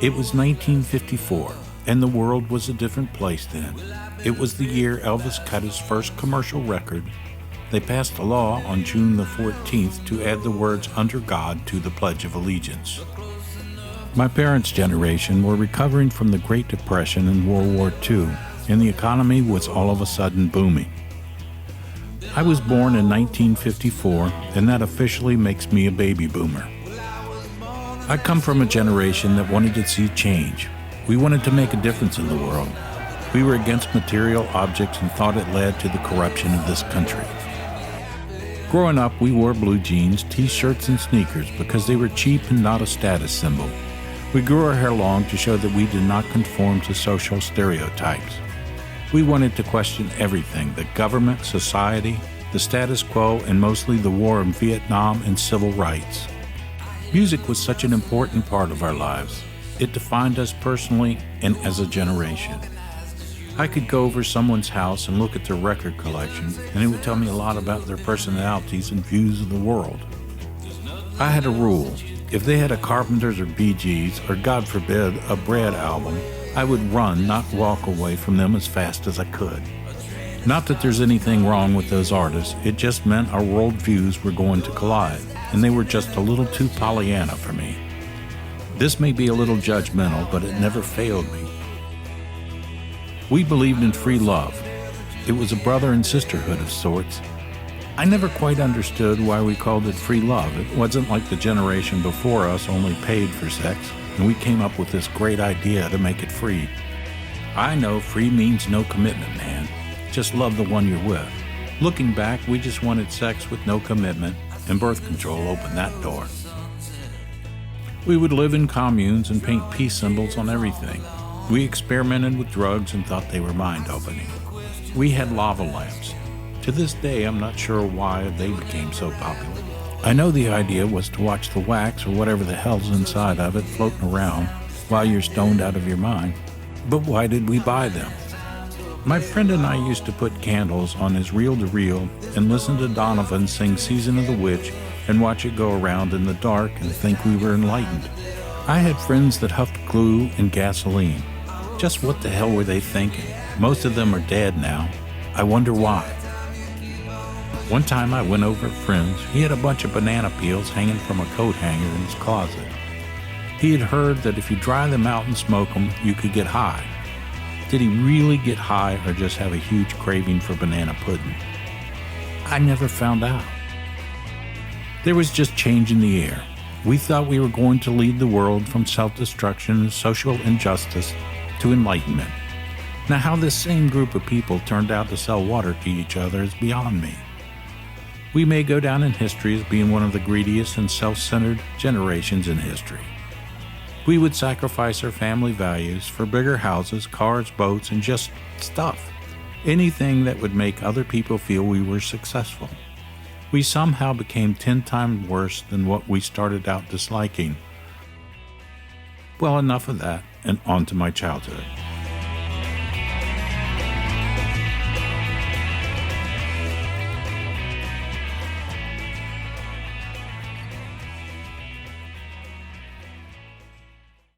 It was 1954, and the world was a different place then. It was the year Elvis cut his first commercial record. They passed a law on June the 14th to add the words "under God" to the Pledge of Allegiance. My parents' generation were recovering from the Great Depression and World War II, and the economy was all of a sudden booming. I was born in 1954, and that officially makes me a baby boomer. I come from a generation that wanted to see change. We wanted to make a difference in the world. We were against material objects and thought it led to the corruption of this country. Growing up, we wore blue jeans, t-shirts, and sneakers because they were cheap and not a status symbol. We grew our hair long to show that we did not conform to social stereotypes. We wanted to question everything: the government, society, the status quo, and mostly the war in Vietnam and civil rights. Music was such an important part of our lives. It defined us personally and as a generation. I could go over someone's house and look at their record collection, and it would tell me a lot about their personalities and views of the world. I had a rule. If they had a Carpenters or Bee Gees, or God forbid, a Brad album, I would run, not walk away from them as fast as I could. Not that there's anything wrong with those artists, it just meant our worldviews were going to collide, and they were just a little too Pollyanna for me. This may be a little judgmental, but it never failed me. We believed in free love. It was a brother and sisterhood of sorts. I never quite understood why we called it free love. It wasn't like the generation before us only paid for sex, and we came up with this great idea to make it free. I know free means no commitment, man. Just love the one you're with. Looking back, we just wanted sex with no commitment, and birth control opened that door. We would live in communes and paint peace symbols on everything. We experimented with drugs and thought they were mind-opening. We had lava lamps. To this day, I'm not sure why they became so popular. I know the idea was to watch the wax or whatever the hell's inside of it floating around while you're stoned out of your mind. But why did we buy them? My friend and I used to put candles on his reel-to-reel and listen to Donovan sing Season of the Witch and watch it go around in the dark and think we were enlightened. I had friends that huffed glue and gasoline. Just what the hell were they thinking? Most of them are dead now. I wonder why. One time I went over a friend's. He had a bunch of banana peels hanging from a coat hanger in his closet. He had heard that if you dry them out and smoke them, you could get high. Did he really get high or just have a huge craving for banana pudding? I never found out. There was just change in the air. We thought we were going to lead the world from self-destruction and social injustice to enlightenment. Now, how this same group of people turned out to sell water to each other is beyond me. We may go down in history as being one of the greediest and self-centered generations in history. We would sacrifice our family values for bigger houses, cars, boats, and just stuff. Anything that would make other people feel we were successful. We somehow became 10 times worse than what we started out disliking. Well, enough of that, and on to my childhood.